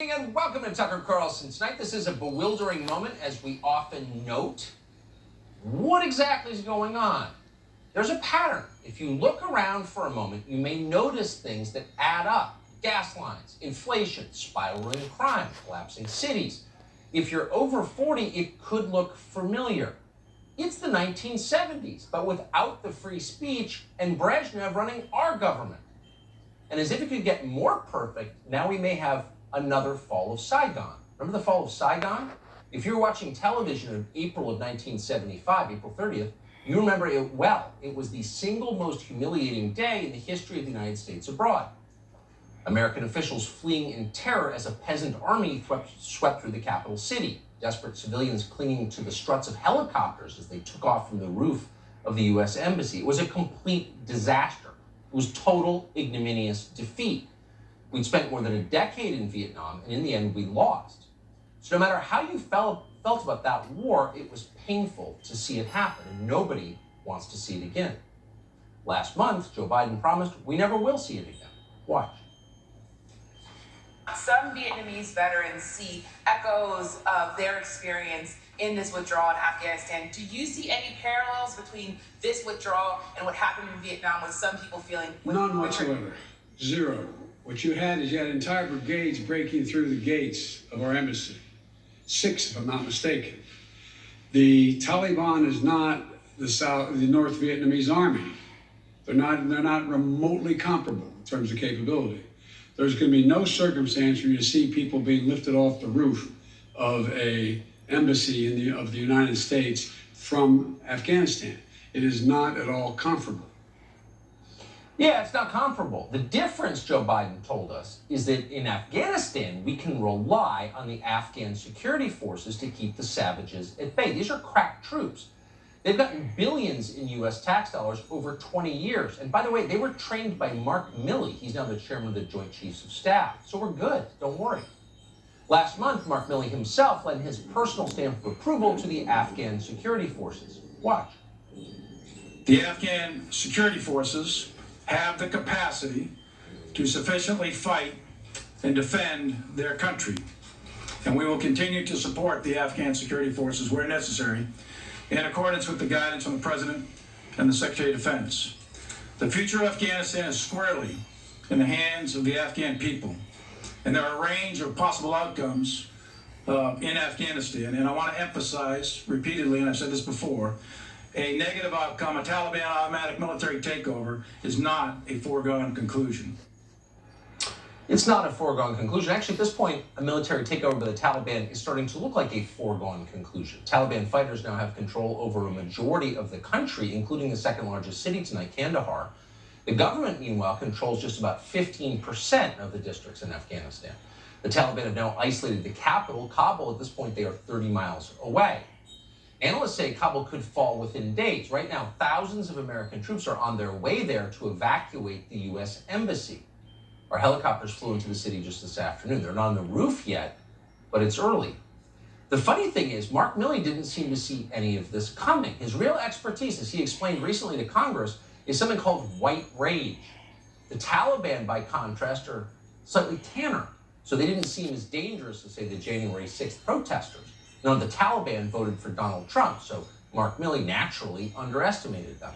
And welcome to Tucker Carlson Tonight. This is a bewildering moment, as we often note. What exactly is going on? There's a pattern. If you look around for a moment, you may notice things that add up. Gas lines, inflation, spiraling crime, collapsing cities. If you're over 40, it could look familiar. It's the 1970s, but without the free speech and Brezhnev running our government. And as if it could get more perfect, now we may have another fall of Saigon. Remember the fall of Saigon? If you're watching television in April of 1975, April 30th, you remember it well. It was the single most humiliating day in the history of the United States abroad. American officials fleeing in terror as a peasant army swept through the capital city. Desperate civilians clinging to the struts of helicopters as they took off from the roof of the U.S. Embassy. It was a complete disaster. It was total ignominious defeat. We'd spent more than a decade in Vietnam, and in the end, we lost. So no matter how you felt about that war, it was painful to see it happen, and nobody wants to see it again. Last month, Joe Biden promised we never will see it again. Watch. Some Vietnamese veterans see echoes of their experience in this withdrawal in Afghanistan. Do you see any parallels between this withdrawal and what happened in Vietnam, with some people feeling... None whatsoever. Zero. What you had entire brigades breaking through the gates of our embassy. 6, if I'm not mistaken. The Taliban is not the North Vietnamese army. They're not remotely comparable in terms of capability. There's going to be no circumstance for you to see people being lifted off the roof of a embassy of the United States from Afghanistan. It is not at all comparable. Yeah, it's not comparable. The difference, Joe Biden told us, is that in Afghanistan, we can rely on the Afghan security forces to keep the savages at bay. These are crack troops. They've gotten billions in U.S. tax dollars over 20 years. And by the way, they were trained by Mark Milley. He's now the chairman of the Joint Chiefs of Staff. So we're good. Don't worry. Last month, Mark Milley himself lent his personal stamp of approval to the Afghan security forces. Watch. The Afghan security forces have the capacity to sufficiently fight and defend their country. And we will continue to support the Afghan security forces where necessary, in accordance with the guidance from the President and the Secretary of Defense. The future of Afghanistan is squarely in the hands of the Afghan people. And there are a range of possible outcomes in Afghanistan. And I want to emphasize repeatedly, and I've said this before, a negative outcome, a Taliban automatic military takeover, is not a foregone conclusion. It's not a foregone conclusion. Actually, at this point, a military takeover by the Taliban is starting to look like a foregone conclusion. Taliban fighters now have control over a majority of the country, including the second largest city tonight, Kandahar. The government, meanwhile, controls just about 15% of the districts in Afghanistan. The Taliban have now isolated the capital, Kabul. At this point, they are 30 miles away. Analysts say Kabul could fall within days. Right now, thousands of American troops are on their way there to evacuate the U.S. Embassy. Our helicopters flew into the city just this afternoon. They're not on the roof yet, but it's early. The funny thing is, Mark Milley didn't seem to see any of this coming. His real expertise, as he explained recently to Congress, is something called white rage. The Taliban, by contrast, are slightly tanner, so they didn't seem as dangerous as, say, the January 6th protesters. None of the Taliban voted for Donald Trump, so Mark Milley naturally underestimated them.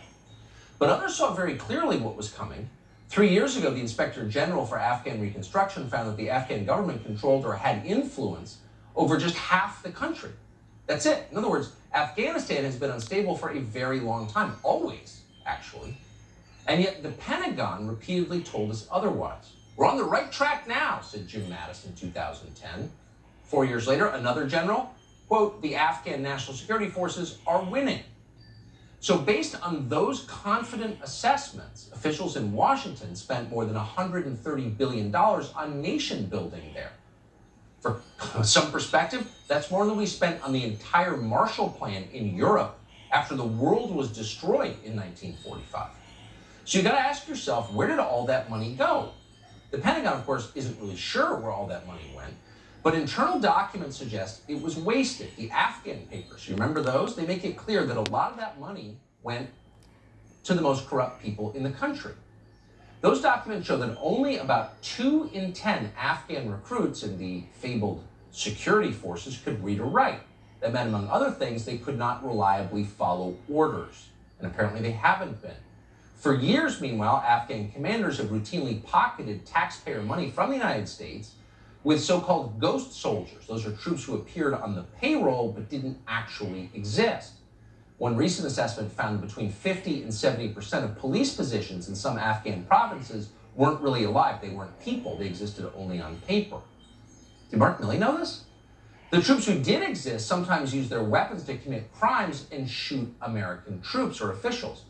But others saw very clearly what was coming. 3 years ago, the Inspector General for Afghan Reconstruction found that the Afghan government controlled or had influence over just half the country. That's it. In other words, Afghanistan has been unstable for a very long time, always, actually. And yet the Pentagon repeatedly told us otherwise. We're on the right track now, said Jim Mattis in 2010. 4 years later, another general, quote, the Afghan National Security Forces are winning. So based on those confident assessments, officials in Washington spent more than $130 billion on nation building there. For some perspective, that's more than we spent on the entire Marshall Plan in Europe after the world was destroyed in 1945. So you got to ask yourself, where did all that money go? The Pentagon, of course, isn't really sure where all that money went, but internal documents suggest it was wasted. The Afghan papers, you remember those? They make it clear that a lot of that money went to the most corrupt people in the country. Those documents show that only about 2 in 10 Afghan recruits in the fabled security forces could read or write. That meant, among other things, they could not reliably follow orders. And apparently they haven't been. For years, meanwhile, Afghan commanders have routinely pocketed taxpayer money from the United States with so-called ghost soldiers. Those are troops who appeared on the payroll but didn't actually exist. One recent assessment found that between 50 and 70% of police positions in some Afghan provinces weren't really alive. They weren't people. They existed only on paper. Did Mark Milley know this? The troops who did exist sometimes used their weapons to commit crimes and shoot American troops or officials.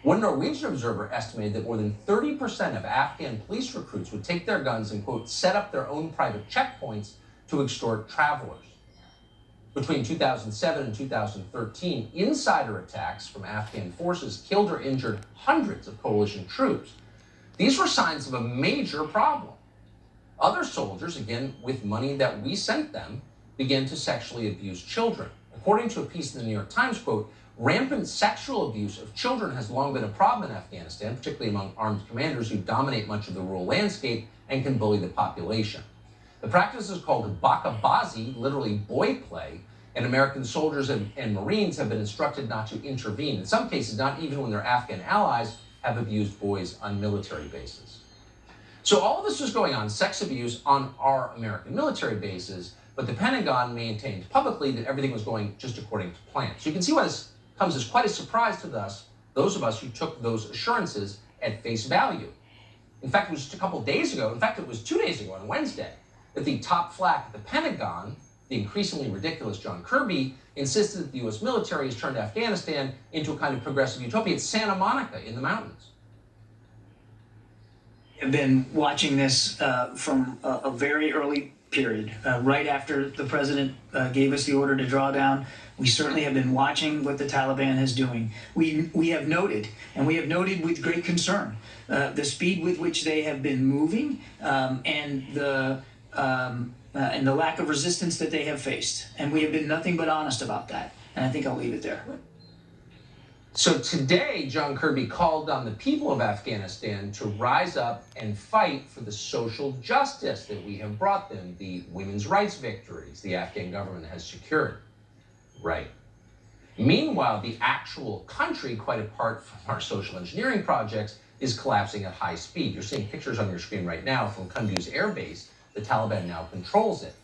One Norwegian observer estimated that more than 30% of Afghan police recruits would take their guns and, quote, set up their own private checkpoints to extort travelers. Between 2007 and 2013, insider attacks from Afghan forces killed or injured hundreds of coalition troops. These were signs of a major problem. Other soldiers, again with money that we sent them, began to sexually abuse children. According to a piece in the New York Times, quote, rampant sexual abuse of children has long been a problem in Afghanistan, particularly among armed commanders who dominate much of the rural landscape and can bully the population. The practice is called bakabazi, literally boy play, and American soldiers and Marines have been instructed not to intervene. In some cases, not even when their Afghan allies have abused boys on military bases. So all of this was going on, sex abuse on our American military bases, but the Pentagon maintained publicly that everything was going just according to plan. So you can see why this comes as quite a surprise to those of us who took those assurances at face value. In fact, it was just a couple days ago, in fact, it was 2 days ago on Wednesday, that the top flack at the Pentagon, the increasingly ridiculous John Kirby, insisted that the US military has turned Afghanistan into a kind of progressive utopia. It's Santa Monica in the mountains. I've been watching this from a very early period, right after the president gave us the order to draw down. We certainly have been watching what the Taliban is doing. We have noted, and we have noted with great concern, the speed with which they have been moving and the lack of resistance that they have faced. And we have been nothing but honest about that. And I think I'll leave it there. So today, John Kirby called on the people of Afghanistan to rise up and fight for the social justice that we have brought them, the women's rights victories the Afghan government has secured. Right. Meanwhile, the actual country, quite apart from our social engineering projects, is collapsing at high speed. You're seeing pictures on your screen right now from Kunduz Air Base. The Taliban now controls it.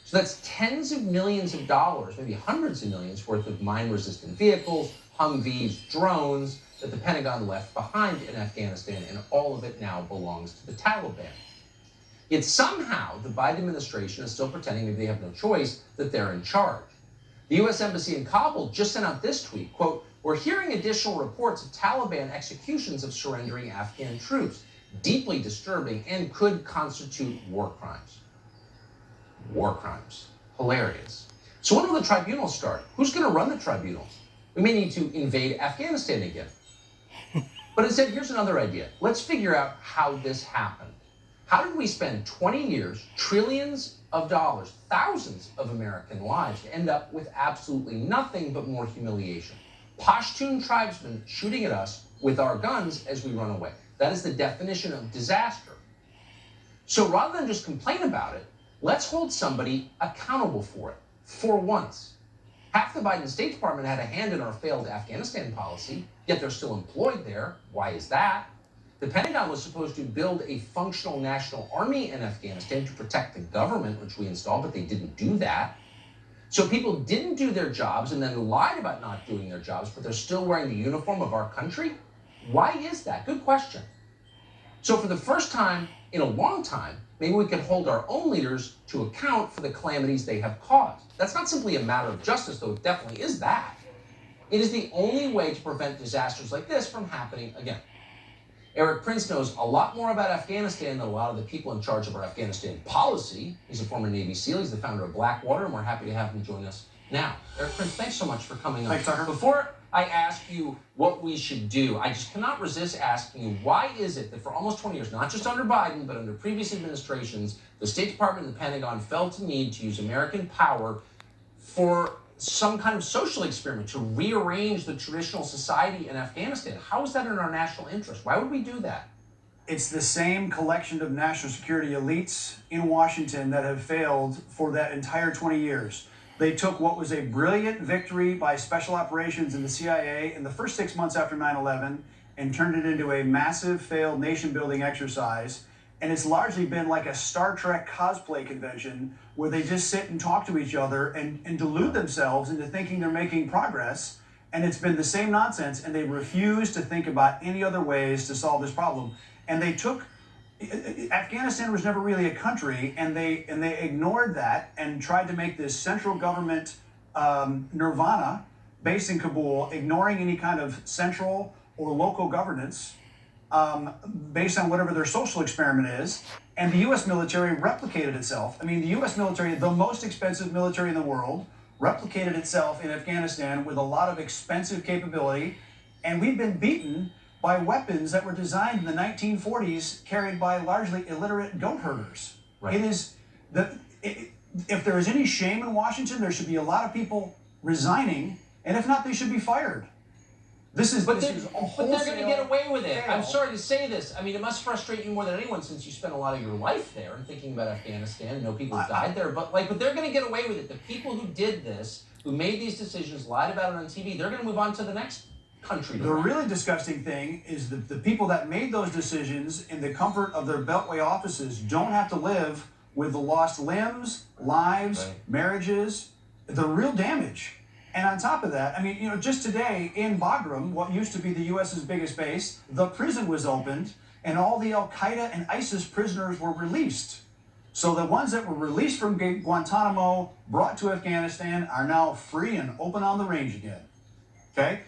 So that's tens of millions of dollars, maybe hundreds of millions worth of mine-resistant vehicles, Humvees, drones that the Pentagon left behind in Afghanistan, and all of it now belongs to the Taliban. Yet somehow the Biden administration is still pretending maybe they have no choice, that they're in charge. The U.S. Embassy in Kabul just sent out this tweet, quote, "We're hearing additional reports of Taliban executions of surrendering Afghan troops, deeply disturbing and could constitute war crimes." War crimes. Hilarious. So when will the tribunals start? Who's going to run the tribunals? We may need to invade Afghanistan again. But instead, here's another idea. Let's figure out how this happened. How did we spend 20 years, trillions of dollars, thousands of American lives to end up with absolutely nothing but more humiliation? Pashtun tribesmen shooting at us with our guns as we run away. That is the definition of disaster. So rather than just complain about it, let's hold somebody accountable for it, for once. Half the Biden State Department had a hand in our failed Afghanistan policy, yet they're still employed there. Why is that? The Pentagon was supposed to build a functional national army in Afghanistan to protect the government, which we installed, but they didn't do that. So people didn't do their jobs and then lied about not doing their jobs, but they're still wearing the uniform of our country? Why is that? Good question. So for the first time in a long time, maybe we could hold our own leaders to account for the calamities they have caused. That's not simply a matter of justice, though it definitely is that. It is the only way to prevent disasters like this from happening again. Eric Prince knows a lot more about Afghanistan than a lot of the people in charge of our Afghanistan policy. He's a former Navy SEAL. He's the founder of Blackwater, and we're happy to have him join us now. Eric Prince, thanks so much for coming on. Thanks, Tucker. Before I ask you what we should do, I just cannot resist asking you, why is it that for almost 20 years, not just under Biden, but under previous administrations, the State Department and the Pentagon felt the need to use American power for some kind of social experiment to rearrange the traditional society in Afghanistan? How is that in our national interest? Why would we do that? it's the same collection of national security elites in Washington that have failed for that entire 20 years. They took what was a brilliant victory by special operations in the CIA in the first 6 months after 9/11 and turned it into a massive failed nation building exercise. And it's largely been like a Star Trek cosplay convention where they just sit and talk to each other and delude themselves into thinking they're making progress. And it's been the same nonsense, and they refuse to think about any other ways to solve this problem. And they took Afghanistan was never really a country, and they ignored that and tried to make this central government nirvana based in Kabul, ignoring any kind of central or local governance based on whatever their social experiment is. And the U.S. military replicated itself. I mean, the U.S. military, the most expensive military in the world, replicated itself in Afghanistan with a lot of expensive capability, and we've been beaten by weapons that were designed in the 1940s, carried by largely illiterate goat herders. Right. It is if there is any shame in Washington, there should be a lot of people resigning, and if not, they should be fired. This is a But they're going to get away with it. fail. I'm sorry to say this. I mean, it must frustrate you more than anyone since you spent a lot of your life there and thinking about Afghanistan. No people have died there, but they're going to get away with it. The people who did this, who made these decisions, lied about it on TV, they're going to move on to the next country. The really disgusting thing is that the people that made those decisions in the comfort of their Beltway offices don't have to live with the lost limbs, lives, Right. marriages, the real damage. And on top of that, I mean, you know, just today in Bagram, what used to be the U.S.'s biggest base, the prison was opened and all the Al-Qaeda and ISIS prisoners were released. So the ones that were released from Guantanamo, brought to Afghanistan, are now free and open on the range again. Okay?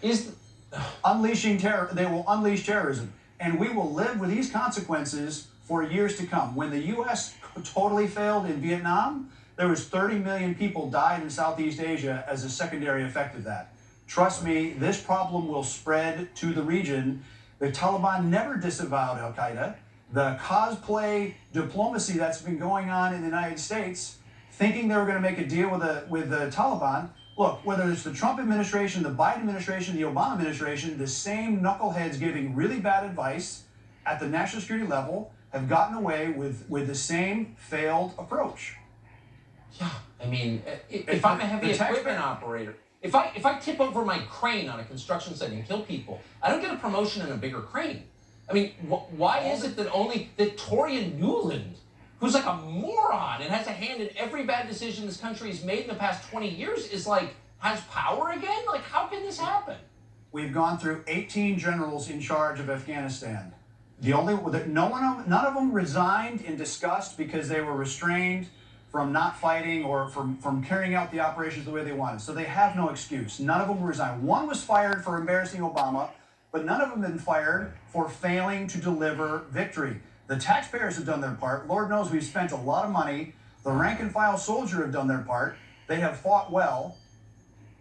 Unleashing terror, they will unleash terrorism. And we will live with these consequences for years to come. When the U.S. totally failed in Vietnam, there was 30 million people died in Southeast Asia as a secondary effect of that. Trust me, this problem will spread to the region. The Taliban never disavowed Al-Qaeda. The cosplay diplomacy that's been going on in the United States, thinking they were going to make a deal with the Taliban. Look, whether it's the Trump administration, the Biden administration, the Obama administration, the same knuckleheads giving really bad advice at the national security level have gotten away with the same failed approach. Yeah, I mean, if I'm a heavy equipment operator, if I tip over my crane on a construction site and kill people, I don't get a promotion in a bigger crane. I mean, why is it that Torian Newland, who's like a moron and has a hand in every bad decision this country has made in the past 20 years, has power again? Like, how can this happen? We've gone through 18 generals in charge of Afghanistan. None of them resigned in disgust because they were restrained from not fighting or from carrying out the operations the way they wanted. So they have no excuse. None of them resigned. One was fired for embarrassing Obama, but none of them have been fired for failing to deliver victory. The taxpayers have done their part. Lord knows we've spent a lot of money. The rank and file soldier have done their part. They have fought well.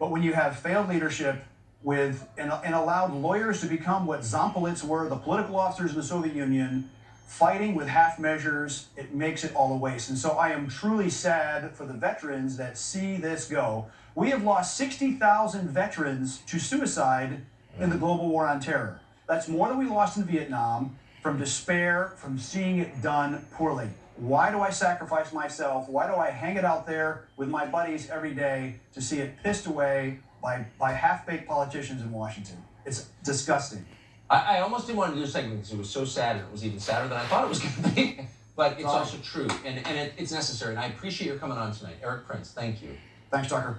But when you have failed leadership and allowed lawyers to become what Zampolits were, the political officers in the Soviet Union, fighting with half measures, it makes it all a waste. And so I am truly sad for the veterans that see this go. We have lost 60,000 veterans to suicide in the global war on terror. That's more than we lost in Vietnam from despair, from seeing it done poorly. Why do I sacrifice myself? Why do I hang it out there with my buddies every day to see it pissed away by half-baked politicians in Washington? It's disgusting. I almost didn't want to do a segment because it was so sad, and it was even sadder than I thought it was going to be. But it's also true, and it's necessary. And I appreciate your coming on tonight. Erik Prince, thank you. Thanks, Tucker.